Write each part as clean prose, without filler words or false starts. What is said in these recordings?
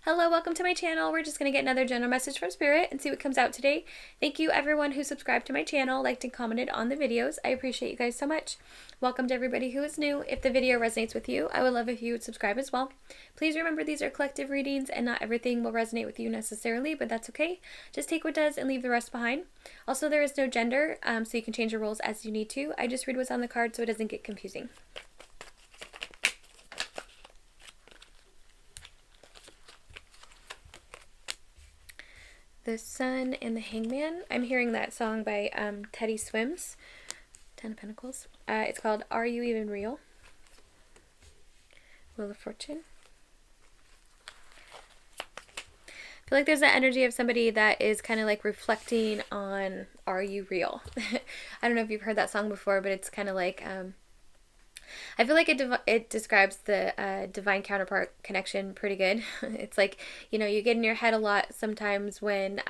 Hello, welcome to my channel. We're just going to get another general message from Spirit and see what comes out today. Thank you everyone who subscribed to my channel, liked and commented on the videos. I appreciate you guys so much. Welcome to everybody who is new. If the video resonates with you, I would love if you would subscribe as well. Please remember these are collective readings and not everything will resonate with you necessarily, but that's okay. Just take what does and leave the rest behind. Also, there is no gender, so you can change your roles as you need to. I just read what's on the card so it doesn't get confusing. The Sun and the Hangman. I'm hearing that song by Teddy Swims, Ten of Pentacles. It's called Are You Even Real? Wheel of Fortune. I feel like there's that energy of somebody that is kind of like reflecting on Are You Real? I don't know if you've heard that song before, but it's kind of like I feel like it describes the divine counterpart connection pretty good. It's like, you know, you get in your head a lot sometimes when,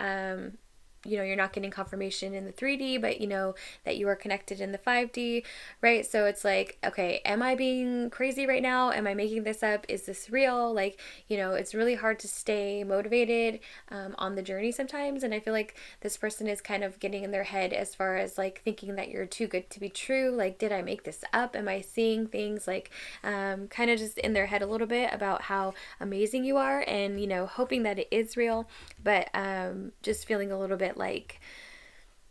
you know, you're not getting confirmation in the 3D, but you know that you are connected in the 5D, right? So it's like, okay, am I being crazy right now? Am I making this up? Is this real? Like, you know, it's really hard to stay motivated on the journey sometimes. And I feel like this person is kind of getting in their head as far as like thinking that you're too good to be true. Like, did I make this up? Am I seeing things like kind of just in their head a little bit about how amazing you are and, you know, hoping that it is real, but just feeling a little bit like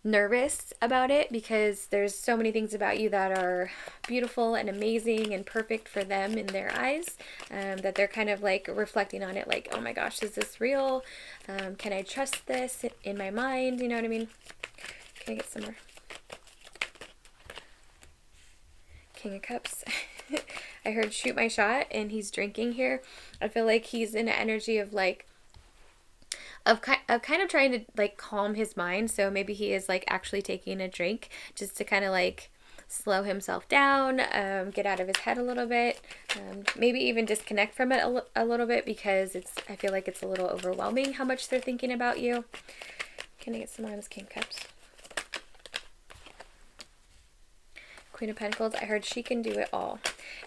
nervous about it because there's so many things about you that are beautiful and amazing and perfect for them in their eyes, that they're kind of like reflecting on it like, oh my gosh, is this real? Can I trust this in my mind? You know what I mean? Can I get some more? King of Cups. I heard shoot my shot and he's drinking here. I feel like he's in an energy of like of kind of trying to like calm his mind. So maybe he is like actually taking a drink just to kind of like slow himself down, get out of his head a little bit, maybe even disconnect from it a little bit because I feel like it's a little overwhelming how much they're thinking about you. Can I get some more on this King of Cups? Queen of Pentacles. I heard she can do it all.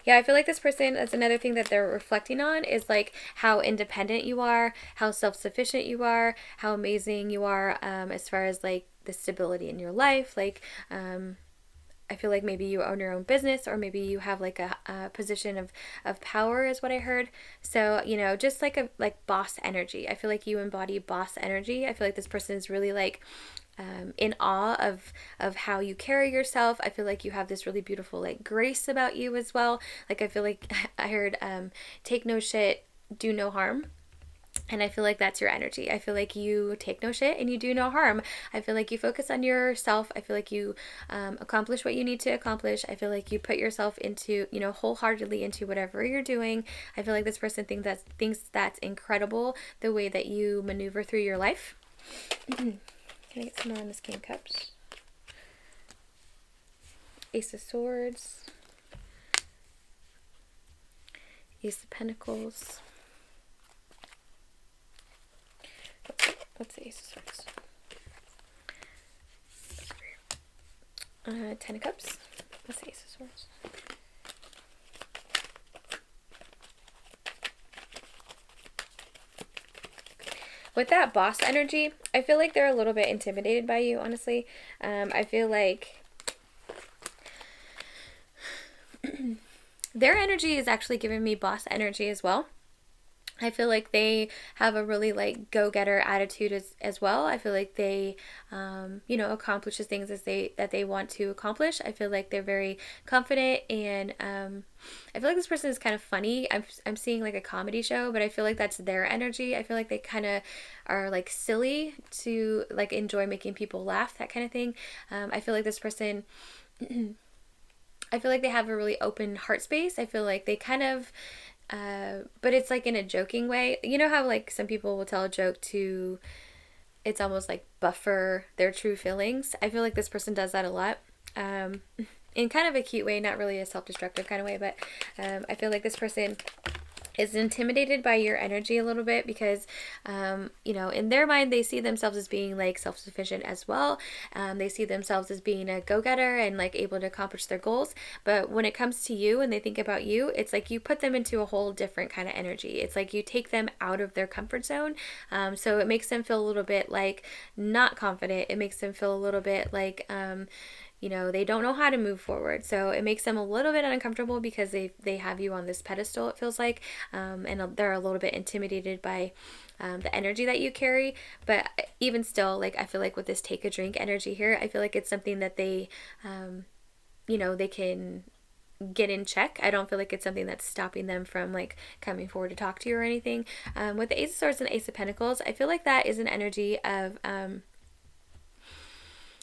Yeah, I feel like this person, that's another thing that they're reflecting on is like how independent you are, how self-sufficient you are, how amazing you are as far as like the stability in your life. Like, I feel like maybe you own your own business or maybe you have like a position of power is what I heard. So, you know, just like a boss energy. I feel like you embody boss energy. I feel like this person is really like in awe of how you carry yourself. I feel like you have this really beautiful like grace about you as well. Like I feel like I heard take no shit, do no harm. And I feel like that's your energy. I feel like you take no shit and you do no harm. I feel like you focus on yourself. I feel like you accomplish what you need to accomplish. I feel like you put yourself into, you know, wholeheartedly into whatever you're doing. I feel like this person thinks that's incredible, the way that you maneuver through your life. Can I get some more on this King of Cups? Ace of Swords. Ace of Pentacles. What's the Ace of Swords? Ten of Cups. What's the Ace of Swords? With that boss energy, I feel like they're a little bit intimidated by you, honestly. I feel like their energy is actually giving me boss energy as well. I feel like they have a really like go-getter attitude as well. I feel like they, you know, accomplish the things that they want to accomplish. I feel like they're very confident and I feel like this person is kind of funny. I'm seeing like a comedy show, but I feel like that's their energy. I feel like they kind of are like silly to like enjoy making people laugh, that kind of thing. I feel like this person, I feel like they have a really open heart space. I feel like they kind of but it's like in a joking way. You know how like some people will tell a joke to, it's almost like buffer their true feelings. I feel like this person does that a lot. In kind of a cute way, not really a self-destructive kind of way, but I feel like this person is intimidated by your energy a little bit because, in their mind, they see themselves as being like self-sufficient as well. They see themselves as being a go-getter and like able to accomplish their goals. But when it comes to you and they think about you, it's like you put them into a whole different kind of energy. It's like you take them out of their comfort zone. So it makes them feel a little bit like not confident. It makes them feel a little bit like, they don't know how to move forward. So it makes them a little bit uncomfortable because they have you on this pedestal, it feels like, and they're a little bit intimidated by the energy that you carry. But even still, like, I feel like with this take a drink energy here, I feel like it's something that they can get in check. I don't feel like it's something that's stopping them from like coming forward to talk to you or anything. With the Ace of Swords and Ace of Pentacles, I feel like that is an energy of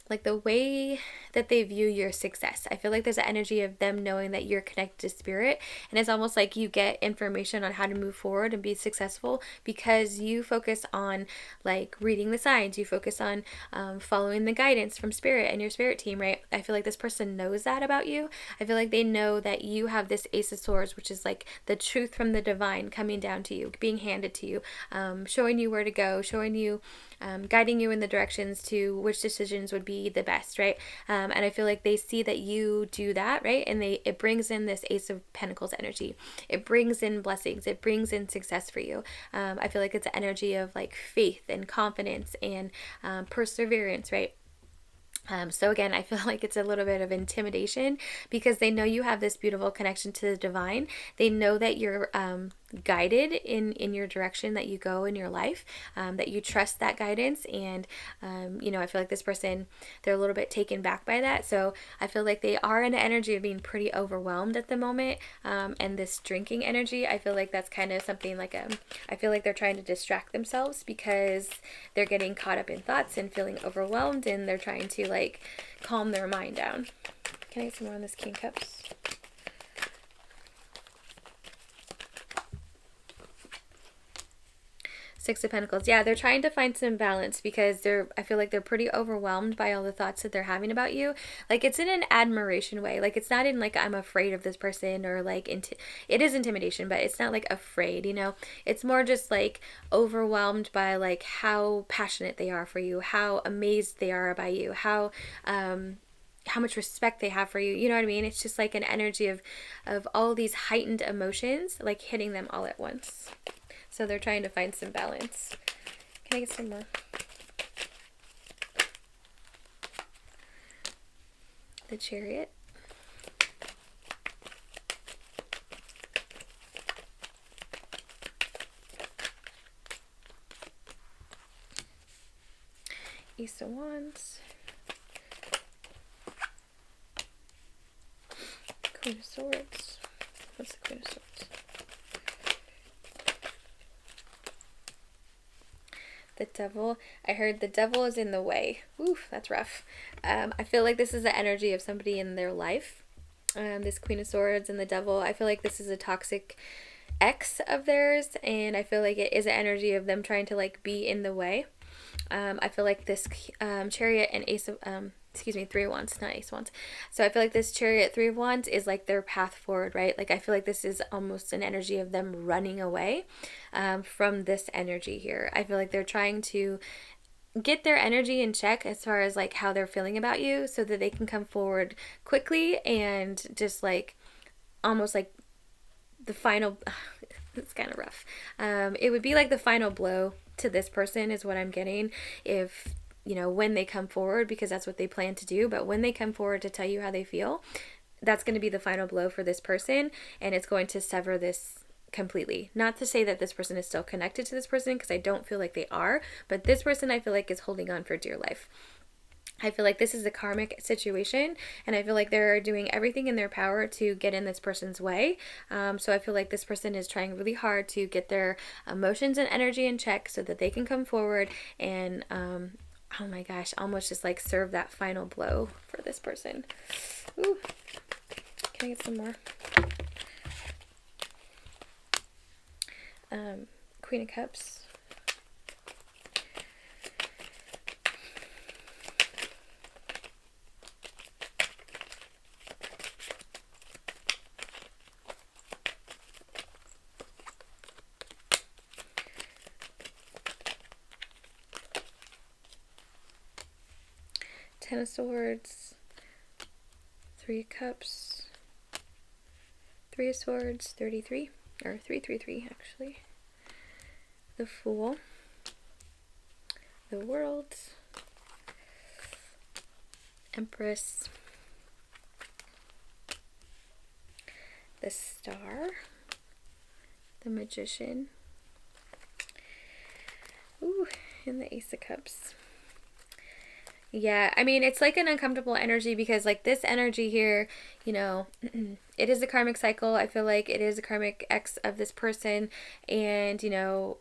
like the way that they view your success. I feel like there's an energy of them knowing that you're connected to spirit, and it's almost like you get information on how to move forward and be successful because you focus on like reading the signs, you focus on following the guidance from spirit and your spirit team, right? I feel like this person knows that about you. I feel like they know that you have this Ace of Swords, which is like the truth from the divine coming down to you, being handed to you, showing you where to go, showing you, guiding you in the directions to which decisions would be the best, right? And I feel like they see that you do that, right? And it brings in this Ace of Pentacles energy. It brings in blessings. It brings in success for you. I feel like it's an energy of like faith and confidence and perseverance, right? So again, I feel like it's a little bit of intimidation because they know you have this beautiful connection to the divine. They know that you're guided in your direction that you go in your life, that you trust that guidance. And, I feel like this person, they're a little bit taken back by that. So I feel like they are in an energy of being pretty overwhelmed at the moment. And this drinking energy, I feel like that's kind of something like, I feel like they're trying to distract themselves because they're getting caught up in thoughts and feeling overwhelmed, and they're trying to like calm their mind down. Can I get some more on this King Cups? Six of Pentacles. Yeah, they're trying to find some balance because I feel like they're pretty overwhelmed by all the thoughts that they're having about you. Like, it's in an admiration way. Like, it's not in like, I'm afraid of this person, or like, it is intimidation, but it's not like afraid, It's more just like overwhelmed by like how passionate they are for you, how amazed they are by you, how much respect they have for you. You know what I mean? It's just like an energy of all these heightened emotions, like hitting them all at once. So they're trying to find some balance. Can I get some more? The Chariot. Ace of Wands. Queen of Swords. What's the Queen of Swords? The Devil. I heard the devil is in the way. Oof, that's rough. I feel like this is the energy of somebody in their life. This Queen of Swords and the Devil. I feel like this is a toxic ex of theirs, and I feel like it is an energy of them trying to like be in the way. I feel like this Chariot and Ace of Three of Wands, not Ace of Wands. So I feel like this Chariot, Three of Wands is like their path forward, right? Like, I feel like this is almost an energy of them running away from this energy here. I feel like they're trying to get their energy in check as far as like how they're feeling about you, so that they can come forward quickly and just like almost like the final it's kind of rough. It would be like the final blow to this person is what I'm getting, if when they come forward, because that's what they plan to do. But when they come forward to tell you how they feel, that's going to be the final blow for this person, and it's going to sever this completely. Not to say that this person is still connected to this person, because I don't feel like they are, but this person I feel like is holding on for dear life. I feel like this is a karmic situation, and I feel like they're doing everything in their power to get in this person's way. So I feel like this person is trying really hard to get their emotions and energy in check so that they can come forward and oh my gosh, almost just like serve that final blow for this person. Ooh. Can I get some more? Queen of Cups. Ten of Swords, Three of Cups, Three of Swords, 33, or 333 actually. The Fool, the World, Empress, the Star, the Magician, ooh, and the Ace of Cups. Yeah, I mean, it's like an uncomfortable energy because, like, this energy here, you know, it is a karmic cycle. I feel like it is a karmic ex of this person, and, you know,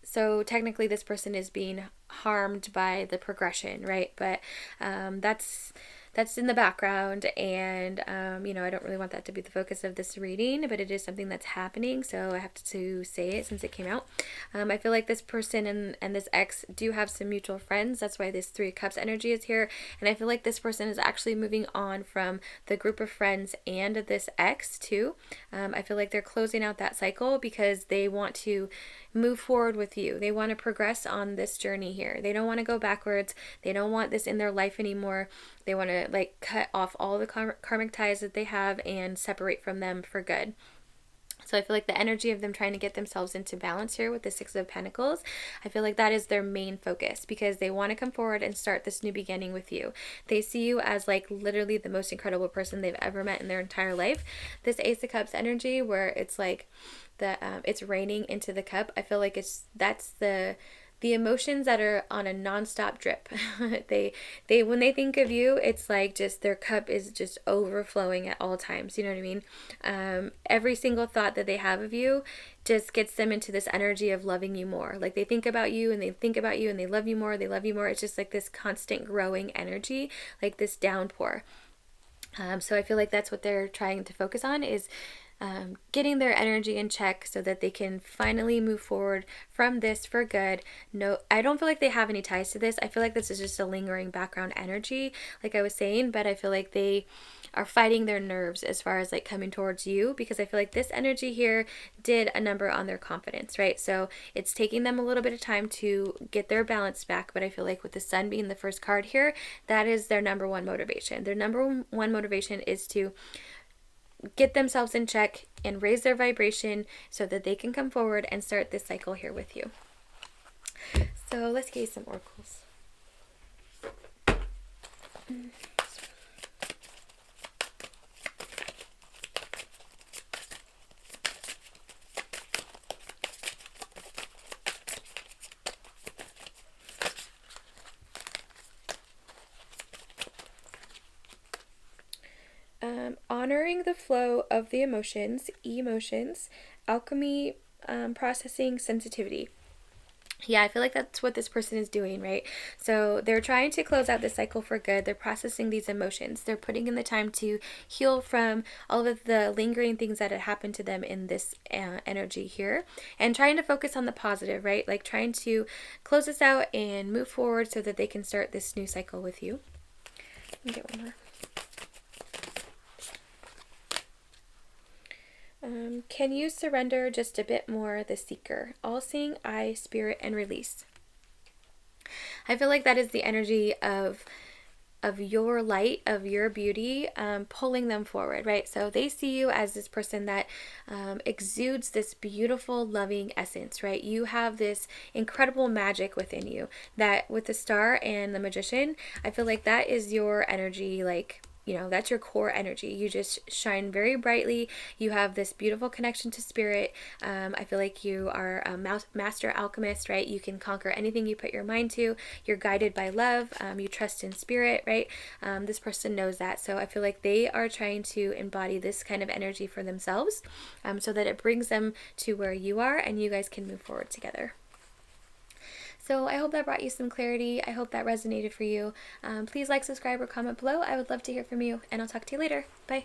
so technically this person is being harmed by the progression, right? But that's in the background, and you know, I don't really want that to be the focus of this reading, but it is something that's happening, so I have to say it since it came out. I feel like this person and this ex do have some mutual friends. That's why this Three of Cups energy is here, and I feel like this person is actually moving on from the group of friends and this ex too. I feel like they're closing out that cycle because they want to move forward with you. They want to progress on this journey here. They don't want to go backwards. They don't want this in their life anymore. They want to like cut off all the karmic ties that they have and separate from them for good. So I feel like the energy of them trying to get themselves into balance here with the Six of Pentacles, I feel like that is their main focus because they want to come forward and start this new beginning with you. They see you as like literally the most incredible person they've ever met in their entire life. This Ace of Cups energy where it's like it's raining into the cup. I feel like that's the emotions that are on a nonstop drip. they when they think of you, it's like just their cup is just overflowing at all times. You know what I mean? Every single thought that they have of you just gets them into this energy of loving you more. Like they think about you and they think about you and they love you more. They love you more. It's just like this constant growing energy, like this downpour. So I feel like that's what they're trying to focus on is getting their energy in check so that they can finally move forward from this for good. No, I don't feel like they have any ties to this. I feel like this is just a lingering background energy, like I was saying, but I feel like they are fighting their nerves as far as like coming towards you because I feel like this energy here did a number on their confidence, right? So it's taking them a little bit of time to get their balance back, but I feel like with the Sun being the first card here, that is their number one motivation. Their number one motivation is to get themselves in check and raise their vibration so that they can come forward and start this cycle here with you. So let's get some oracles. Honoring the flow of the emotions, alchemy, processing, sensitivity. Yeah, I feel like that's what this person is doing, right? So they're trying to close out the cycle for good. They're processing these emotions. They're putting in the time to heal from all of the lingering things that had happened to them in this energy here and trying to focus on the positive, right? Like trying to close this out and move forward so that they can start this new cycle with you. Let me get one more. Can you surrender just a bit more? The Seeker, all-seeing eye, spirit, and release. I feel like that is the energy of your light, of your beauty, pulling them forward, right? So they see you as this person that exudes this beautiful, loving essence, right? You have this incredible magic within you that with the Star and the Magician, I feel like that is your energy, like, you know, that's your core energy. You just shine very brightly. You have this beautiful connection to spirit. I feel like you are a master alchemist, right? You can conquer anything you put your mind to. You're guided by love. You trust in spirit, right? This person knows that. So I feel like they are trying to embody this kind of energy for themselves so that it brings them to where you are and you guys can move forward together. So I hope that brought you some clarity. I hope that resonated for you. Please like, subscribe, or comment below. I would love to hear from you, and I'll talk to you later. Bye.